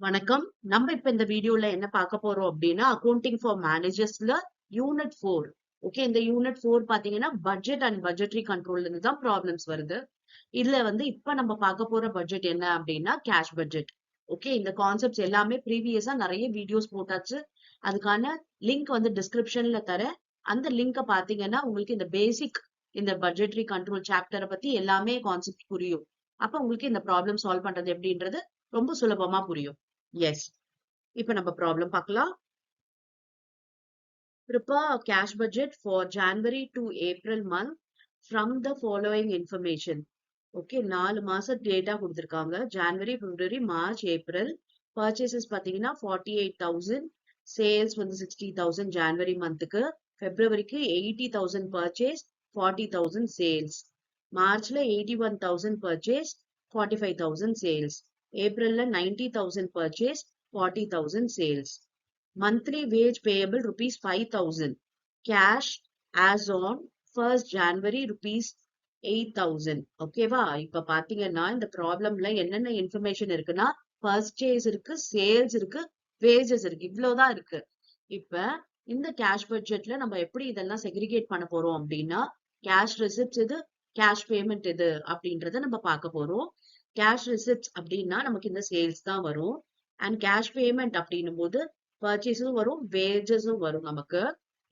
வணக்கம். நம்ம இப்ப இந்த வீடியோல என்ன பார்க்க போறோம் அப்படின்னா, அக்கவுண்டிங் ஃபார் மேனேஜர்ஸ்ல யூனிட் 4. ஓகே, இந்த யூனிட் 4 பாத்தீங்கன்னா பட்ஜெட் அண்ட் பட்ஜெட்டரி கண்ட்ரோல்ல இருந்து தான் ப்ராப்ளம்ஸ் வருது. இதுல இப்ப நம்ம பார்க்க போற பட்ஜெட் என்ன அப்படின்னா கேஷ் பட்ஜெட். ஓகே, இந்த கான்செப்ட்ஸ் எல்லாமே ப்ரீவியஸா நிறைய வீடியோஸ் போட்டாச்சு. அதுக்கான லிங்க் டிஸ்கிரிப்ஷன்ல தரேன். அந்த லிங்க பாத்தீங்கன்னா உங்களுக்கு இந்த பேசிக் இந்த பட்ஜெட்டரி கண்ட்ரோல் சாப்டரை பத்தி எல்லாமே கான்செப்ட் புரியும். அப்ப உங்களுக்கு இந்த ப்ராப்ளம் சால்வ் பண்றது எப்படின்றது ரொம்ப சுலபமா புரியும். எஸ். இப்ப நம்ம ப்ராப்ளம் பார்க்கலாம். Prepare a cash budget for January to April month from the following information. Okay, 4 மாசம் டேட்டா கொடுத்திருக்காங்க. ஜனவரி, பிப்ரவரி, மார்ச், ஏப்ரல். பர்ச்சேசஸ் பாத்தீங்கன்னா 48,000, சேல்ஸ் 60,000 ஜனவரி மந்த்துக்கு. பிப்ரவரிக்கு 80,000 பர்ச்சேஸ், 40,000 சேல்ஸ். மார்ச்ல 81,000 பர்ச்சேஸ், 45,000 சேல்ஸ். ஏப்ரல்ல 90,000 purchase, 40,000 sales. Monthly wage payable rupees 5,000. Cash as on 1st January rupees 8,000. ஓகேவா? இப்ப பாத்தீங்கன்னா இந்த ப்ராப்ளம்ல என்னென்ன இன்ஃபர்மேஷன் இருக்குன்னா பர்ச்சேஸ் இருக்கு, சேல்ஸ் இருக்கு, வேஜஸ் இருக்கு. இவ்வளவுதான் இருக்கு. இப்ப இந்த கேஷ் பட்ஜெட்ல நம்ம எப்படி இதெல்லாம் செக்ரிகேட் பண்ண போறோம் அப்படின்னா கேஷ் ரிசிப்ட்ஸ் இது, கேஷ் பேமெண்ட் இது அப்படின்றத நம்ம பார்க்க போறோம். கேஷ் ரிசிப்ட்ஸ் அப்படின்னா நமக்கு இந்த சேல்ஸ் தான் வரும். அண்ட் கேஷ் பேமெண்ட் அப்படின்னும் போது பர்ச்சேஸும் வரும், வேஜஸும் வரும் நமக்கு.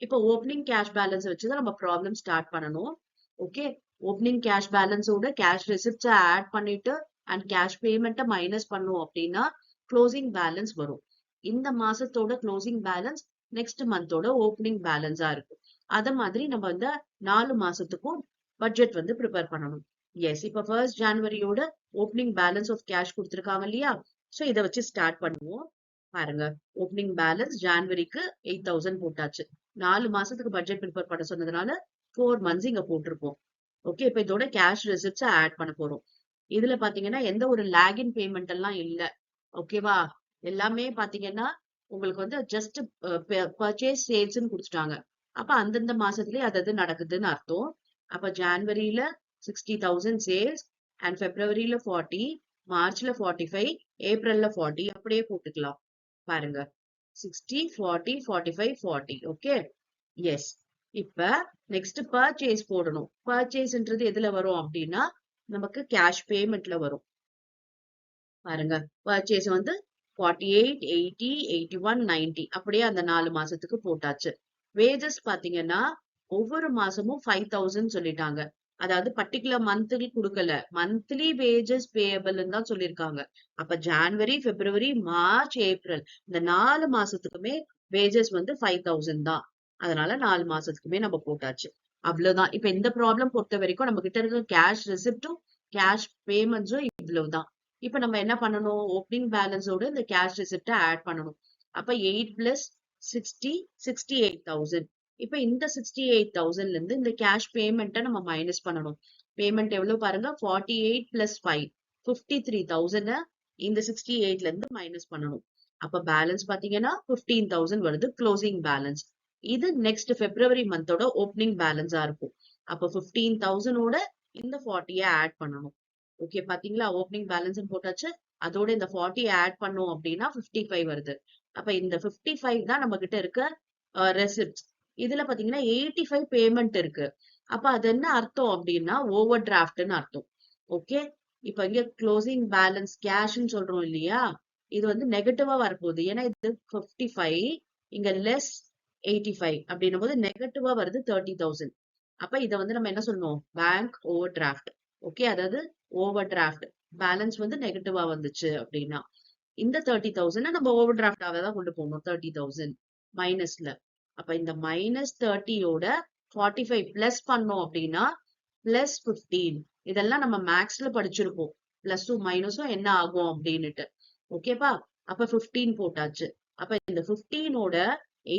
இப்போ ஓப்பனிங் கேஷ் பேலன்ஸ் வச்சுதான் நம்ம ப்ராப்ளம் ஸ்டார்ட் பண்ணணும். ஓகே, ஓப்பனிங் கேஷ் பேலன்ஸோட கேஷ் ரிசிப்ட்ஸை ஆட் பண்ணிட்டு அண்ட் கேஷ் பேமெண்ட்டை மைனஸ் பண்ணோம் அப்படின்னா க்ளோசிங் பேலன்ஸ் வரும். இந்த மாசத்தோட க்ளோசிங் பேலன்ஸ் நெக்ஸ்ட் மந்தோட ஓப்பனிங் பேலன்ஸா இருக்கும். அத மாதிரி நம்ம 4 மாசத்துக்கும் பட்ஜெட் ப்ரிப்பேர் பண்ணணும். எஸ், இப்ப 1st ஜனவரியோட ஓப்பனிங் பேலன்ஸ் ஆஃப் கேஷ் கொடுத்திருக்காங்க இல்லையா? சோ இதை வச்சு ஸ்டார்ட் பண்ணுவோம். பாருங்க, ஓப்பனிங் பேலன்ஸ் ஜனவரிக்கு 8,000 போட்டாச்சு. 4 மாசத்துக்கு பட்ஜெட் ப்ரிப்பேர் பண்ண சொன்னதுனால 4 மந்த்ஸ் இங்க போட்டிருப்போம். ஓகே, இப்ப இதோட கேஷ் ரிசிப்ட்ஸ் ஆட் பண்ண போறோம். இதுல பாத்தீங்கன்னா எந்த ஒரு லேகின் பேமெண்ட் எல்லாம் இல்ல. ஓகேவா? எல்லாமே பாத்தீங்கன்னா உங்களுக்கு ஜஸ்ட் பர்ச்சேஸ் சேல்ஸ்ன்னு குடுத்துட்டாங்க. அப்ப அந்தந்த மாசத்துலயே அது நடக்குதுன்னு அர்த்தம். அப்ப ஜனவரியில 60,000 சேல்ஸ் அண்ட் பிப்ரவரியில 40, மார்ச்ல 45, ஏப்ரல்ல 40 அப்படியே போட்டுக்கலாம். பாருங்க, 60, 40, 45, 40. Okay, yes. இப்ப நெக்ஸ்ட் பர்ச்சேஸ் போடணும். பர்ச்சேஸ்ன்றது எதுல வரும் அப்படின்னா நமக்கு கேஷ் பேமெண்ட்ல வரும். பாருங்க, பர்ச்சேஸ் 48, 80, 81, 90 அப்படியே அந்த 4 மாசத்துக்கு போட்டாச்சு. வேஜஸ் பாத்தீங்கன்னா ஒவ்வொரு மாசமும் 5,000 சொல்லிட்டாங்க. அதாவது பர்டிகுலர் மந்த்லி கொடுக்கல, மந்த்லி வேஜஸ் பேயபிள் தான் சொல்லிருக்காங்க. அப்ப ஜனவரி, பிப்ரவரி, மார்ச், ஏப்ரல் இந்த 4 மாசத்துக்குமே வேஜஸ் 5,000 தான். அதனால 4 மாசத்துக்குமே நம்ம போட்டாச்சு. அவ்வளவுதான். இப்ப இந்த ப்ராப்ளம் பொறுத்த வரைக்கும் நம்ம கிட்ட இருக்க கேஷ் ரிசிப்டும் கேஷ் பேமெண்ட்ஸும் இவ்வளவுதான். இப்ப நம்ம என்ன பண்ணணும்? ஓப்பனிங் பேலன்ஸோட இந்த கேஷ் ரிசிப்ட ஆட் பண்ணணும். அப்ப 8 பிளஸ் 60, 68,000. இப்ப இந்த 68,000ல இருந்து இந்த கேஷ் பேமெண்ட்டை நம்ம மைனஸ் பண்ணணும். பேமெண்ட் எவ்வளவு பாருங்க, 48 பிளஸ் 5, 53,000 இந்த 68ல இருந்து மைனஸ் பண்ணணும். அப்ப பேலன்ஸ் பாத்தீங்கன்னா 15,000 வருது, க்ளோசிங் பேலன்ஸ். இது நெக்ஸ்ட் பிப்ரவரி மந்தோட ஓப்பனிங் பேலன்ஸா இருக்கும். அப்ப 15,000ஓட இந்த 40 ஆட் பண்ணணும். ஓகே, பாத்தீங்களா? ஓப்பனிங் பேலன்ஸ் போட்டாச்சு. அதோட இந்த 40 ஆட் பண்ணோம் அப்படின்னா 55 வருது. அப்ப இந்த 55 தான் நம்ம கிட்ட இருக்க ரெசிப்ட்ஸ். இதுல பாத்தீங்கன்னா 85 பேமெண்ட் இருக்கு. அப்ப அது என்ன அர்த்தம் அப்படின்னா ஓவர் டிராஃப்ட்னு அர்த்தம். ஓகே, இப்ப இங்க க்ளோசிங் பேலன்ஸ் கேஷ்ன்னு சொல்றோம் இல்லையா? இது நெகட்டிவா வரப்போகுது. ஏன்னா இது 55 இங்க லெஸ் 85 அப்படின்னும் போது நெகட்டிவா வருது 30,000. அப்ப இதை நம்ம என்ன சொல்லணும்? Bank over draft. ஓகே, அதாவது ஓவர் டிராஃப்ட் பேலன்ஸ் நெகட்டிவா வந்துச்சு அப்படின்னா இந்த 30,000 நம்ம ஓவர் டிராஃப்டாவே தான் கொண்டு போகணும். 30,000 மைனஸ்ல. அப்ப இந்த மைனஸ் 30யோட 45 பிளஸ் பண்ணோம் அப்படின்னா பிளஸ் 15. இதெல்லாம் நம்ம மேக்ஸ்ல படிச்சிருப்போம். பிளஸும் மைனஸும் என்ன ஆகும் அப்படின்னுட்டு. ஓகேப்பா? அப்ப 15 போட்டாச்சு. அப்ப இந்த 15ஓட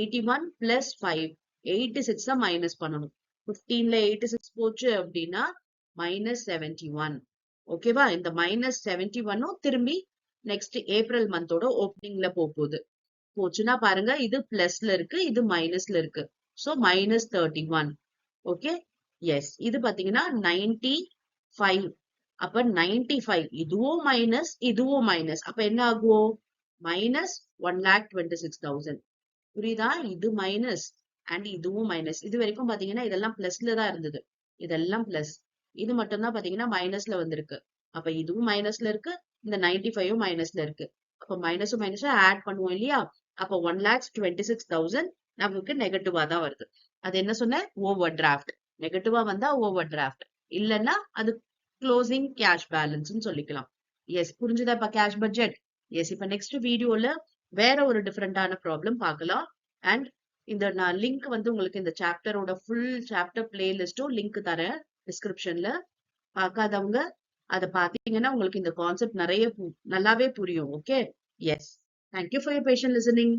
81 பிளஸ் 5, 86 மைனஸ் பண்ணணும். 15ல 86 போச்சு அப்படின்னா மைனஸ் 71. ஓகேவா? இந்த மைனஸ் 71ம் திரும்பி நெக்ஸ்ட் ஏப்ரல் மந்தோட ஓப்பனிங்ல போகுது. போச்சுன்னா பாருங்க, இது பிளஸ்ல இருக்கு, இது மைனஸ்ல இருக்கு. So minus 31. Okay, yes. இது பாத்தீங்கன்னா 95. அப்ப 95 இதுவும் மைனஸ், இதுவும் மைனஸ். அப்ப என்ன ஆகும்? மைனஸ் 1,26,000. புரியுதா? இது மைனஸ் அண்ட் இதுவும் மைனஸ். இது வரைக்கும் பாத்தீங்கன்னா இதெல்லாம் பிளஸ்ல தான் இருந்தது. இதெல்லாம் பிளஸ். இது மட்டும் தான் பாத்தீங்கன்னா மைனஸ்ல வந்திருக்கு. அப்ப இதுவும் மைனஸ்ல இருக்கு. இந்த 95 மைனஸ்ல இருக்கு. அப்ப மைனஸும் மைனஸும் ஆட் பண்ணுவோம் இல்லையா? அப்ப 1,26,000 நமக்கு நெகட்டிவா தான் வருது. அது என்ன சொன்ன? Over draft. நெகட்டிவா வந்தா ஓவர் டிராஃப்ட். இல்லன்னா அது க்ளோசிங் கேஷ் பேலன்ஸ்னு சொல்லிக்கலாம். எஸ், புரிஞ்சுதா இப்ப கேஷ் பட்ஜெட்? எஸ், இப்ப நெக்ஸ்ட் வீடியோல வேற ஒரு டிஃபரெண்டான ப்ராப்ளம் பார்க்கலாம். அண்ட் இந்த நான் லிங்க் வந்து உங்களுக்கு இந்த சாப்டரோட ஃபுல் சாப்டர் பிளேலிஸ்டும் லிங்க் தரேன் டிஸ்கிரிப்ஷன்ல. பார்க்காதவங்க அதை பார்த்தீங்கன்னா உங்களுக்கு இந்த கான்செப்ட் நல்லாவே புரியும். Okay, yes. Thank you for your patient listening.